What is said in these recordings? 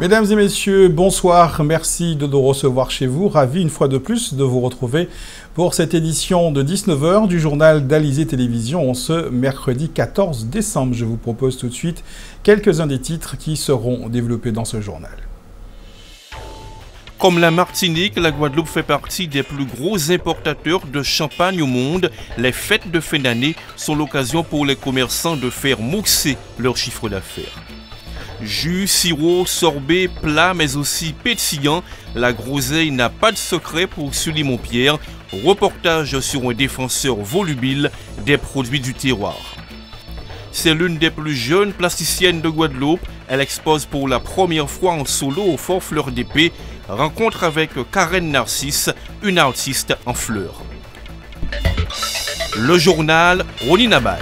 Mesdames et messieurs, bonsoir, merci de nous recevoir chez vous. Ravi une fois de plus de vous retrouver pour cette édition de 19h du journal d'Alizé Télévision ce mercredi 14 décembre. Je vous propose tout de suite quelques-uns des titres qui seront développés dans ce journal. Comme la Martinique, la Guadeloupe fait partie des plus gros importateurs de champagne au monde. Les fêtes de fin d'année sont l'occasion pour les commerçants de faire mousser leur chiffre d'affaires. Jus, sirop, sorbet, plat, mais aussi pétillant, la groseille n'a pas de secret pour Sully Montpierre. Reportage sur un défenseur volubile des produits du terroir. C'est l'une des plus jeunes plasticiennes de Guadeloupe. Elle expose pour la première fois en solo au Fort Fleur d'Épée. Rencontre avec Karen Narcisse, une artiste en fleurs. Le journal Roni Nabal.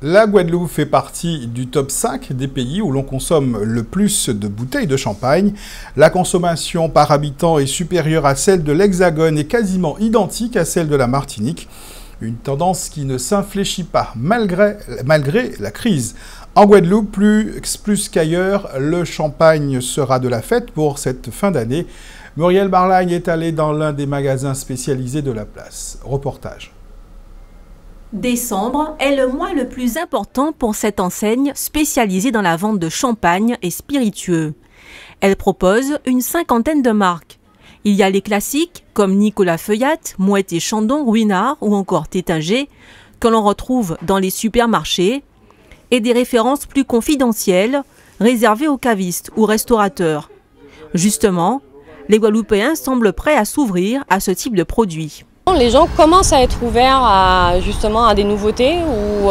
La Guadeloupe fait partie du top 5 des pays où l'on consomme le plus de bouteilles de champagne. La consommation par habitant est supérieure à celle de l'Hexagone et quasiment identique à celle de la Martinique. Une tendance qui ne s'infléchit pas malgré la crise. En Guadeloupe, plus qu'ailleurs, le champagne sera de la fête pour cette fin d'année. Muriel Barlagne est allée dans l'un des magasins spécialisés de la place. Reportage. Décembre est le mois le plus important pour cette enseigne spécialisée dans la vente de champagne et spiritueux. Elle propose une cinquantaine de marques. Il y a les classiques comme Nicolas Feuillat, Mouette et Chandon, Ruinart ou encore Tétinger que l'on retrouve dans les supermarchés et des références plus confidentielles réservées aux cavistes ou restaurateurs. Justement, les Guadeloupéens semblent prêts à s'ouvrir à ce type de produits. Les gens commencent à être ouverts à des nouveautés ou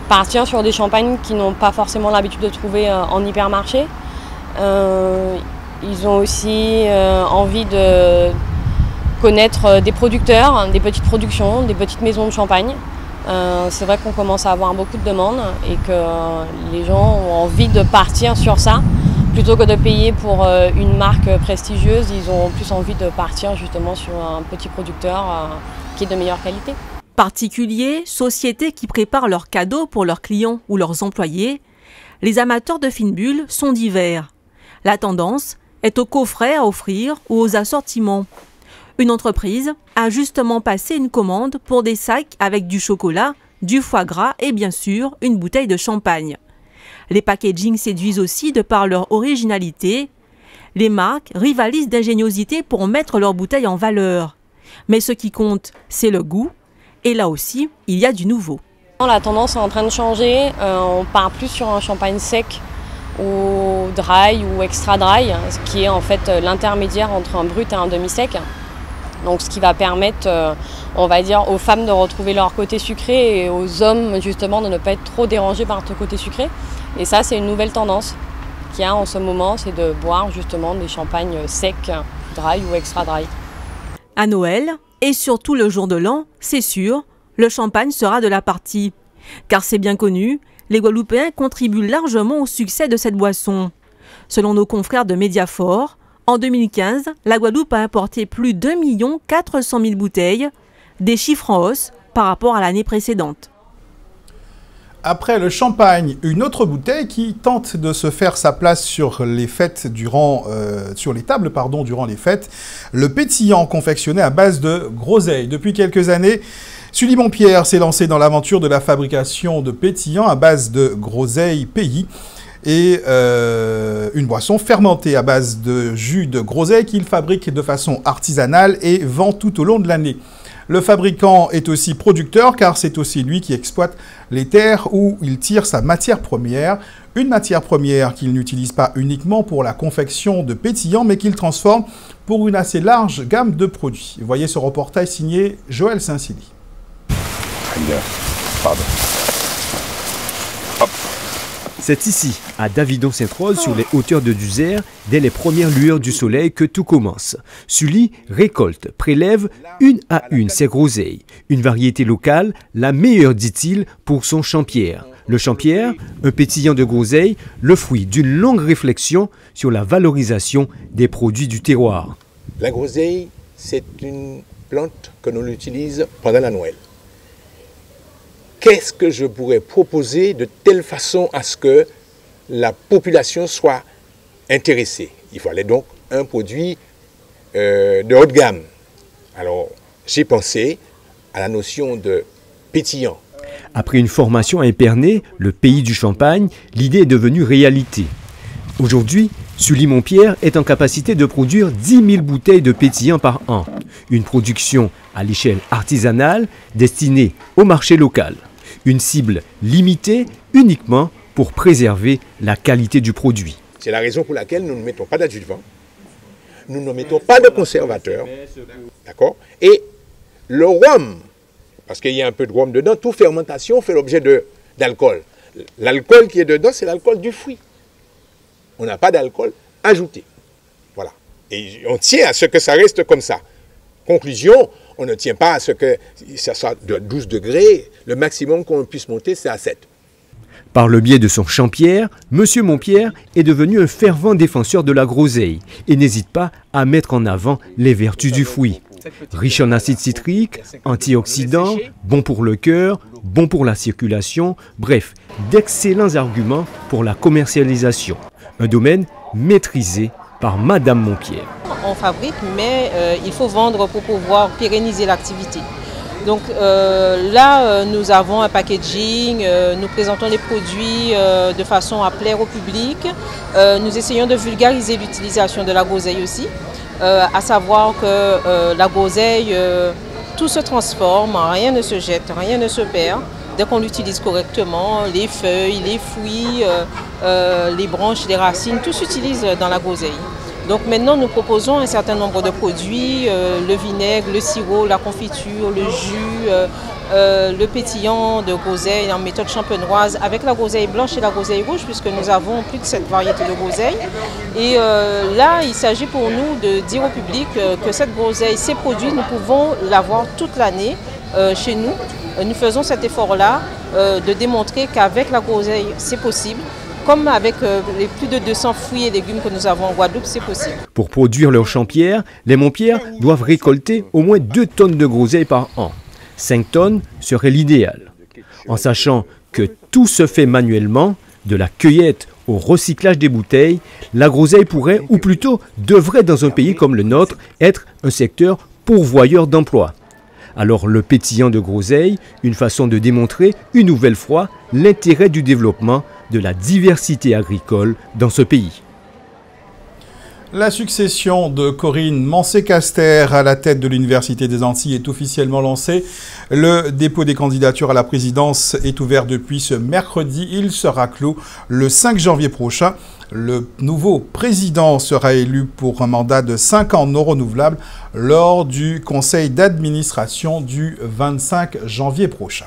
partir sur des champagnes qu'ils n'ont pas forcément l'habitude de trouver en hypermarché. Ils ont aussi envie de connaître des producteurs, des petites productions, des petites maisons de champagne. C'est vrai qu'on commence à avoir beaucoup de demandes et que les gens ont envie de partir sur ça. Plutôt que de payer pour une marque prestigieuse, ils ont plus envie de partir justement sur un petit producteur qui est de meilleure qualité. Particuliers, sociétés qui préparent leurs cadeaux pour leurs clients ou leurs employés, les amateurs de fines bulles sont divers. La tendance est aux coffrets à offrir ou aux assortiments. Une entreprise a justement passé une commande pour des sacs avec du chocolat, du foie gras et bien sûr une bouteille de champagne. Les packagings séduisent aussi de par leur originalité. Les marques rivalisent d'ingéniosité pour mettre leurs bouteilles en valeur. Mais ce qui compte, c'est le goût. Et là aussi, il y a du nouveau. La tendance est en train de changer. On part plus sur un champagne sec ou dry ou extra dry, ce qui est en fait l'intermédiaire entre un brut et un demi-sec. Donc ce qui va permettre, on va dire, aux femmes de retrouver leur côté sucré et aux hommes justement de ne pas être trop dérangés par ce côté sucré. Et ça, c'est une nouvelle tendance qu'il y a en ce moment, c'est de boire justement des champagnes secs, dry ou extra dry. À Noël, et surtout le jour de l'an, c'est sûr, le champagne sera de la partie. Car c'est bien connu, les Guadeloupéens contribuent largement au succès de cette boisson. Selon nos confrères de Mediafort, en 2015, la Guadeloupe a importé plus de 2 400 000 bouteilles, des chiffres en hausse par rapport à l'année précédente. Après le champagne, une autre bouteille qui tente de se faire sa place sur les fêtes sur les tables durant les fêtes. Le pétillant confectionné à base de groseille. Depuis quelques années, Sully Montpierre s'est lancé dans l'aventure de la fabrication de pétillants à base de groseille pays et une boisson fermentée à base de jus de groseille qu'il fabrique de façon artisanale et vend tout au long de l'année. Le fabricant est aussi producteur car c'est aussi lui qui exploite les terres où il tire sa matière première. Une matière première qu'il n'utilise pas uniquement pour la confection de pétillants mais qu'il transforme pour une assez large gamme de produits. Voyez ce reportage signé Joël Saint-Silly. C'est ici, à Davidon-Sainte-Rose, sur les hauteurs de Duzer, dès les premières lueurs du soleil que tout commence. Sully récolte, prélève une à une ses groseilles. Une variété locale, la meilleure, dit-il, pour son champierre. Le champierre, un pétillant de groseille, le fruit d'une longue réflexion sur la valorisation des produits du terroir. La groseille, c'est une plante que l'on utilise pendant la Noël. qu'est-ce que je pourrais proposer de telle façon à ce que la population soit intéressée. Il fallait donc un produit de haut de gamme. Alors, j'ai pensé à la notion de pétillant. Après une formation à Épernay, le pays du champagne, l'idée est devenue réalité. Aujourd'hui, Sully-Montpierre est en capacité de produire 10 000 bouteilles de pétillant par an. Une production à l'échelle artisanale destinée au marché local. Une cible limitée uniquement pour préserver la qualité du produit. C'est la raison pour laquelle nous ne mettons pas d'adjuvants, nous ne mettons pas de conservateurs, d'accord? Et le rhum, parce qu'il y a un peu de rhum dedans, toute fermentation fait l'objet d'alcool. L'alcool qui est dedans, c'est l'alcool du fruit. On n'a pas d'alcool ajouté. Voilà. Et on tient à ce que ça reste comme ça. Conclusion, on ne tient pas à ce que ça soit de 12 degrés. Le maximum qu'on puisse monter, c'est à 7. Par le biais de son Champierre, M. Montpierre est devenu un fervent défenseur de la groseille et n'hésite pas à mettre en avant les vertus du fruit. Riche en acide citrique, antioxydants, bon pour le cœur, bon pour la circulation, bref, d'excellents arguments pour la commercialisation. Un domaine maîtrisé par Madame Montpierre. On fabrique, mais il faut vendre pour pouvoir pérenniser l'activité. Donc là, nous avons un packaging, nous présentons les produits de façon à plaire au public. Nous essayons de vulgariser l'utilisation de la groseille aussi, à savoir que la groseille, tout se transforme, rien ne se jette, rien ne se perd. Dès qu'on l'utilise correctement, les feuilles, les fruits, les branches, les racines, tout s'utilise dans la groseille. Donc maintenant, nous proposons un certain nombre de produits, le vinaigre, le sirop, la confiture, le jus, le pétillant de groseille en méthode champenoise avec la groseille blanche et la groseille rouge, puisque nous avons plus de 7 variétés de groseille. Et là, il s'agit pour nous de dire au public que cette groseille, ces produits, nous pouvons l'avoir toute l'année chez nous. Nous faisons cet effort-là de démontrer qu'avec la groseille, c'est possible. Comme avec les plus de 200 fruits et légumes que nous avons en Guadeloupe, c'est possible. Pour produire leur Champierre, les Montpierre doivent récolter au moins 2 tonnes de groseille par an. 5 tonnes serait l'idéal. En sachant que tout se fait manuellement, de la cueillette au recyclage des bouteilles, la groseille pourrait, ou plutôt devrait dans un pays comme le nôtre, être un secteur pourvoyeur d'emplois. Alors le pétillant de groseille, une façon de démontrer une nouvelle fois l'intérêt du développement de la diversité agricole dans ce pays. La succession de Corinne Mancé-Caster à la tête de l'Université des Antilles est officiellement lancée. Le dépôt des candidatures à la présidence est ouvert depuis ce mercredi. Il sera clos le 5 janvier prochain. Le nouveau président sera élu pour un mandat de 5 ans non renouvelable lors du conseil d'administration du 25 janvier prochain.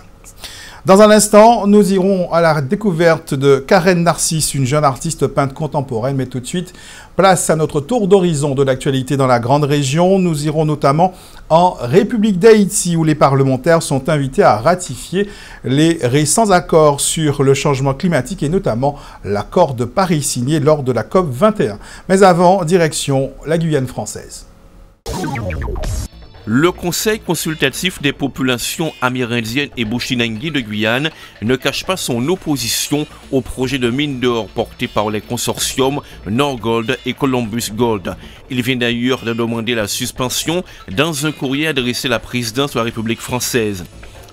Dans un instant, nous irons à la découverte de Karen Narcisse, une jeune artiste peintre contemporaine. Mais tout de suite, place à notre tour d'horizon de l'actualité dans la grande région. Nous irons notamment en République d'Haïti, où les parlementaires sont invités à ratifier les récents accords sur le changement climatique et notamment l'accord de Paris signé lors de la COP 21. Mais avant, direction la Guyane française. Le Conseil consultatif des populations amérindiennes et bushinangui de Guyane ne cache pas son opposition au projet de mine d'or porté par les consortiums Norgold et Columbus Gold. Il vient d'ailleurs de demander la suspension dans un courrier adressé à la présidence de la République française.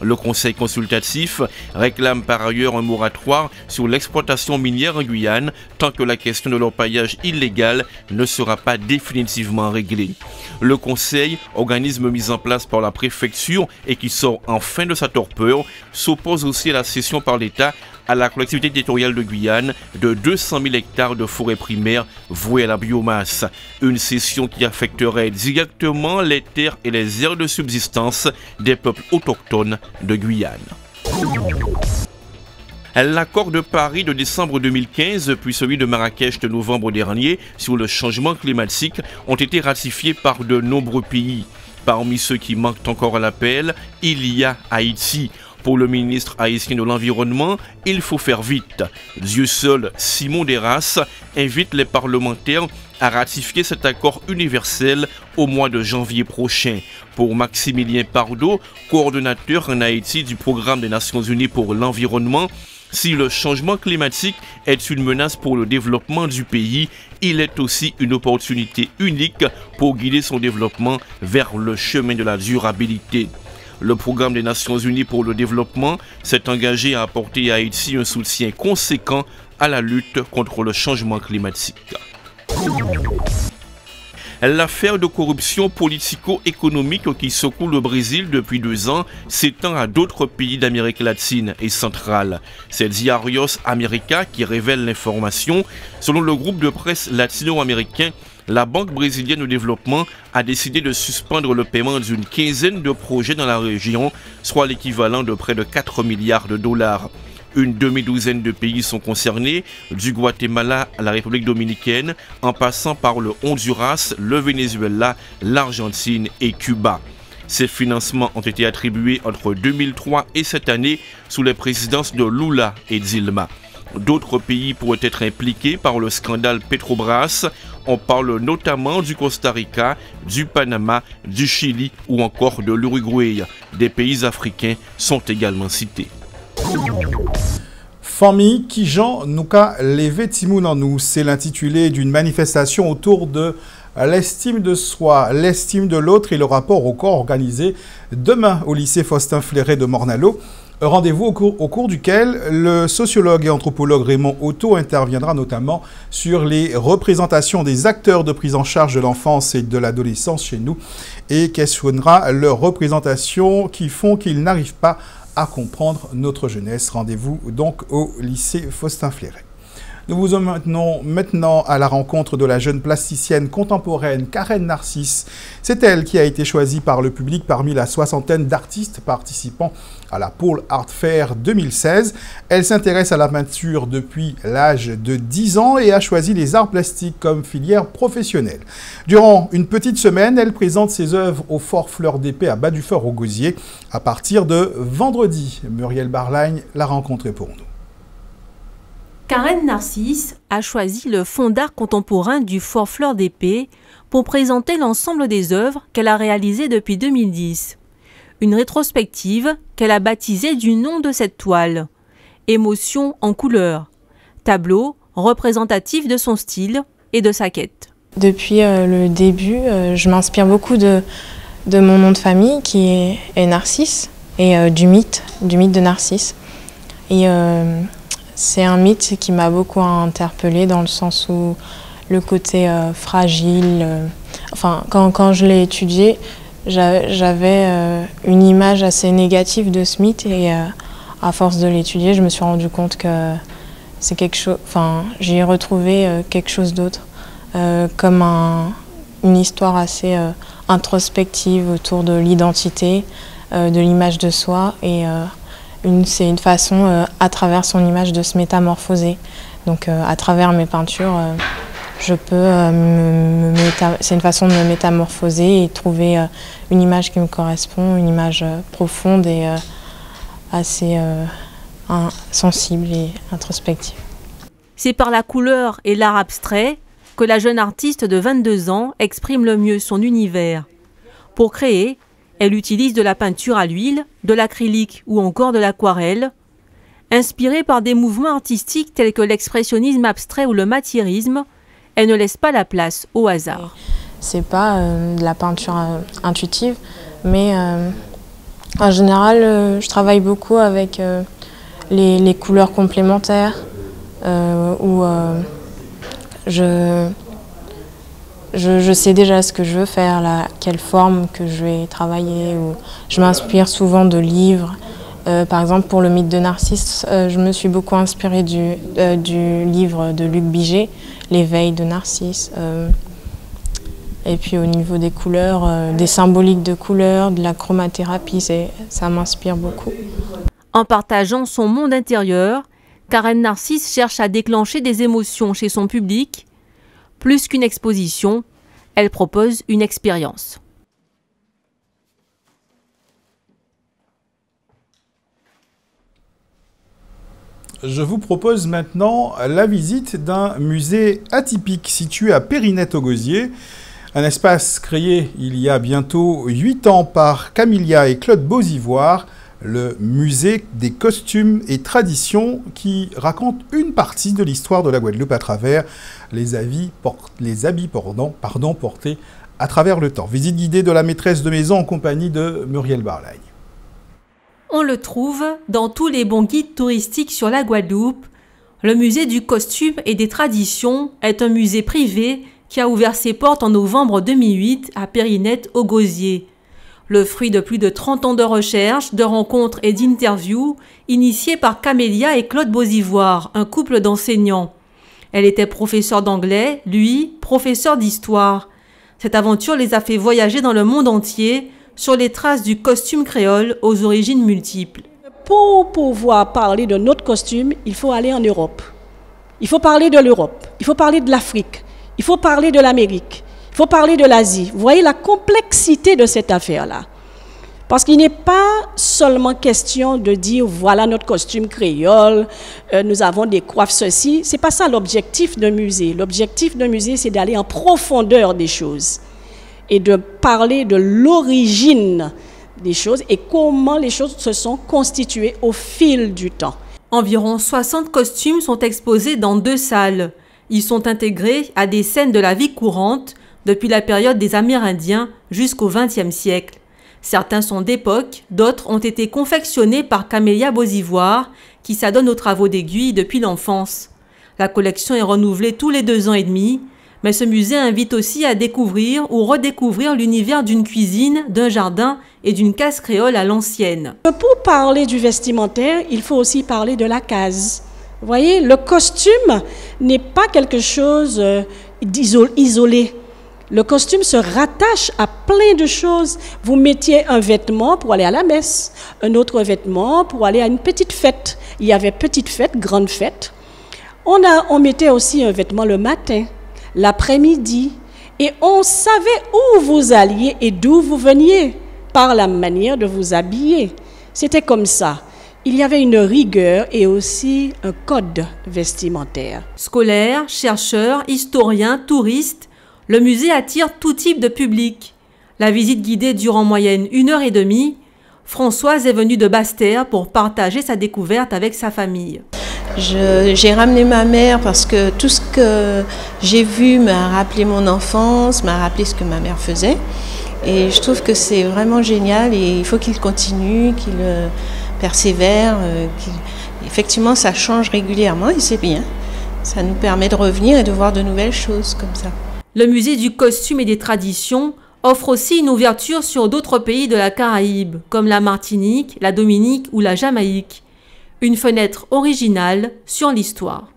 Le Conseil consultatif réclame par ailleurs un moratoire sur l'exploitation minière en Guyane tant que la question de l'orpaillage illégal ne sera pas définitivement réglée. Le Conseil, organisme mis en place par la préfecture et qui sort enfin de sa torpeur, s'oppose aussi à la cession par l'État à la collectivité territoriale de Guyane de 200 000 hectares de forêt primaire vouée à la biomasse. Une cession qui affecterait directement les terres et les aires de subsistance des peuples autochtones de Guyane. L'accord de Paris de décembre 2015 puis celui de Marrakech de novembre dernier sur le changement climatique ont été ratifiés par de nombreux pays. Parmi ceux qui manquent encore à l'appel, il y a Haïti. Pour le ministre haïtien de l'Environnement, il faut faire vite. Dieu seul, Simon Deras, invite les parlementaires à ratifier cet accord universel au mois de janvier prochain. Pour Maximilien Pardo, coordonnateur en Haïti du programme des Nations Unies pour l'environnement, si le changement climatique est une menace pour le développement du pays, il est aussi une opportunité unique pour guider son développement vers le chemin de la durabilité. Le programme des Nations Unies pour le développement s'est engagé à apporter à Haïti un soutien conséquent à la lutte contre le changement climatique. L'affaire de corruption politico-économique qui secoue le Brésil depuis 2 ans s'étend à d'autres pays d'Amérique latine et centrale. C'est Diarios América qui révèle l'information. Selon le groupe de presse latino-américain, la Banque brésilienne de développement a décidé de suspendre le paiement d'une quinzaine de projets dans la région, soit l'équivalent de près de 4 milliards de dollars. Une demi-douzaine de pays sont concernés, du Guatemala à la République dominicaine, en passant par le Honduras, le Venezuela, l'Argentine et Cuba. Ces financements ont été attribués entre 2003 et cette année sous les présidences de Lula et Dilma. D'autres pays pourraient être impliqués par le scandale Petrobras. On parle notamment du Costa Rica, du Panama, du Chili ou encore de l'Uruguay. Des pays africains sont également cités. Famille qui Jean nous a levé Timoun en nous, c'est l'intitulé d'une manifestation autour de l'estime de soi, l'estime de l'autre et le rapport au corps organisé demain au lycée Faustin Fleuret de Morne-à-l'Eau. Rendez-vous au cours duquel le sociologue et anthropologue Raymond Otto interviendra notamment sur les représentations des acteurs de prise en charge de l'enfance et de l'adolescence chez nous et questionnera leurs représentations qui font qu'ils n'arrivent pas à comprendre notre jeunesse. Rendez-vous donc au lycée Faustin Fleuret. Nous vous emmenons maintenant à la rencontre de la jeune plasticienne contemporaine Karen Narcisse. C'est elle qui a été choisie par le public parmi la soixantaine d'artistes participant à la Pôle Art Fair 2016. Elle s'intéresse à la peinture depuis l'âge de 10 ans et a choisi les arts plastiques comme filière professionnelle. Durant une petite semaine, elle présente ses œuvres au Fort Fleur d'Épée à Bas-du-Fort au Gosier à partir de vendredi. Muriel Barlagne l'a rencontrée pour nous. Karen Narcisse a choisi le Fonds d'art contemporain du Fort Fleur d'Épée pour présenter l'ensemble des œuvres qu'elle a réalisées depuis 2010. Une rétrospective qu'elle a baptisée du nom de cette toile, Émotion en couleur, tableau représentatif de son style et de sa quête. Depuis le début, je m'inspire beaucoup de mon nom de famille qui est Narcisse et du mythe de Narcisse. Et c'est un mythe qui m'a beaucoup interpellée dans le sens où le côté fragile, quand je l'ai étudié, j'avais une image assez négative de ce mythe et à force de l'étudier, je me suis rendu compte que c'est quelque chose, j'y ai retrouvé quelque chose d'autre, comme une histoire assez introspective autour de l'identité, de l'image de soi et c'est une façon, à travers son image, de se métamorphoser. Donc, à travers mes peintures, je peux c'est une façon de me métamorphoser et trouver une image qui me correspond, une image profonde et assez sensible et introspective. C'est par la couleur et l'art abstrait que la jeune artiste de 22 ans exprime le mieux son univers. Pour créer, elle utilise de la peinture à l'huile, de l'acrylique ou encore de l'aquarelle. Inspirée par des mouvements artistiques tels que l'expressionnisme abstrait ou le matiérisme, elle ne laisse pas la place au hasard. C'est pas de la peinture intuitive, mais en général, je travaille beaucoup avec les couleurs complémentaires, où je sais déjà ce que je veux faire, quelle forme que je vais travailler. Ou je m'inspire souvent de livres. Par exemple, pour le mythe de Narcisse, je me suis beaucoup inspirée du livre de Luc Biget, L'éveil de Narcisse. Et puis au niveau des couleurs, des symboliques de couleurs, de la chromathérapie, ça m'inspire beaucoup. En partageant son monde intérieur, Karen Narcisse cherche à déclencher des émotions chez son public. Plus qu'une exposition, elle propose une expérience. Je vous propose maintenant la visite d'un musée atypique situé à Périnette-au-Gosier. Un espace créé il y a bientôt 8 ans par Camilla et Claude Beauzivoire, le musée des costumes et traditions qui raconte une partie de l'histoire de la Guadeloupe à travers les habits portés à travers le temps. Visite guidée de la maîtresse de maison en compagnie de Muriel Barlagne. On le trouve dans tous les bons guides touristiques sur la Guadeloupe. Le musée du costume et des traditions est un musée privé qui a ouvert ses portes en novembre 2008 à Périnette-au-Gosier. Le fruit de plus de 30 ans de recherche, de rencontres et d'interviews initiées par Camélia et Claude Beauzivoire, un couple d'enseignants. Elle était professeure d'anglais, lui, professeur d'histoire. Cette aventure les a fait voyager dans le monde entier sur les traces du costume créole aux origines multiples. Pour pouvoir parler de notre costume, il faut aller en Europe. Il faut parler de l'Europe, il faut parler de l'Afrique, il faut parler de l'Amérique, il faut parler de l'Asie. Vous voyez la complexité de cette affaire-là. Parce qu'il n'est pas seulement question de dire voilà notre costume créole, nous avons des coiffes ceci. C'est pas ça l'objectif d'un musée. L'objectif d'un musée, c'est d'aller en profondeur des choses et de parler de l'origine des choses et comment les choses se sont constituées au fil du temps. Environ 60 costumes sont exposés dans 2 salles. Ils sont intégrés à des scènes de la vie courante depuis la période des Amérindiens jusqu'au XXe siècle. Certains sont d'époque, d'autres ont été confectionnés par Camélia Beauzivoire, qui s'adonne aux travaux d'aiguille depuis l'enfance. La collection est renouvelée tous les 2 ans et demi, mais ce musée invite aussi à découvrir ou redécouvrir l'univers d'une cuisine, d'un jardin et d'une case créole à l'ancienne. Pour parler du vestimentaire, il faut aussi parler de la case. Vous voyez, le costume n'est pas quelque chose d'isolé. Le costume se rattache à plein de choses. Vous mettiez un vêtement pour aller à la messe, un autre vêtement pour aller à une petite fête. Il y avait petite fête, grande fête. On mettait aussi un vêtement le matin, l'après-midi, et on savait où vous alliez et d'où vous veniez par la manière de vous habiller. C'était comme ça. Il y avait une rigueur et aussi un code vestimentaire. Scolaires, chercheurs, historiens, touristes, le musée attire tout type de public. La visite guidée dure en moyenne 1h30. Françoise est venue de Basse-Terre pour partager sa découverte avec sa famille. J'ai ramené ma mère parce que tout ce que j'ai vu m'a rappelé mon enfance, m'a rappelé ce que ma mère faisait. Et je trouve que c'est vraiment génial et il faut qu'il continue, qu'il persévère. Effectivement, ça change régulièrement et c'est bien. Ça nous permet de revenir et de voir de nouvelles choses comme ça. Le musée du costume et des traditions offre aussi une ouverture sur d'autres pays de la Caraïbe, comme la Martinique, la Dominique ou la Jamaïque. Une fenêtre originale sur l'histoire.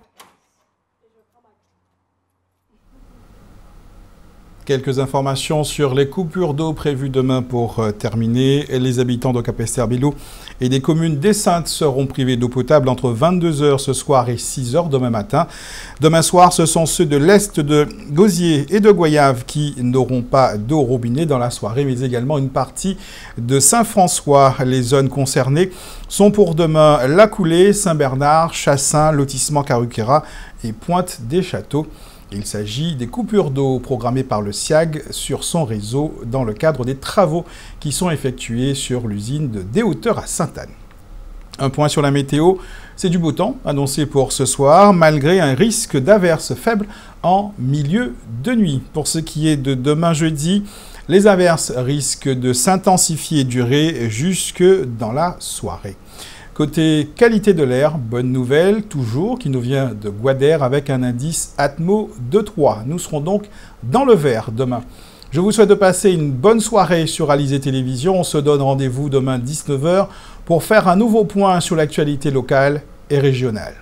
Quelques informations sur les coupures d'eau prévues demain pour terminer. Les habitants de Capesterre-Bélou et des communes d'Essaintes seront privés d'eau potable entre 22h ce soir et 6h demain matin. Demain soir, ce sont ceux de l'Est de Gosier et de Goyave qui n'auront pas d'eau au robinet dans la soirée, mais également une partie de Saint-François. Les zones concernées sont pour demain La Coulée, Saint-Bernard, Chassin, Lotissement Caruquera et Pointe-des-Châteaux. Il s'agit des coupures d'eau programmées par le SIAG sur son réseau dans le cadre des travaux qui sont effectués sur l'usine de Déhauteur à Sainte-Anne. Un point sur la météo, c'est du beau temps annoncé pour ce soir, malgré un risque d'averses faibles en milieu de nuit. Pour ce qui est de demain jeudi, les averses risquent de s'intensifier et durer jusque dans la soirée. Côté qualité de l'air, bonne nouvelle toujours qui nous vient de Guadère avec un indice Atmo de 3. Nous serons donc dans le vert demain. Je vous souhaite de passer une bonne soirée sur Alizé Télévision. On se donne rendez-vous demain 19h pour faire un nouveau point sur l'actualité locale et régionale.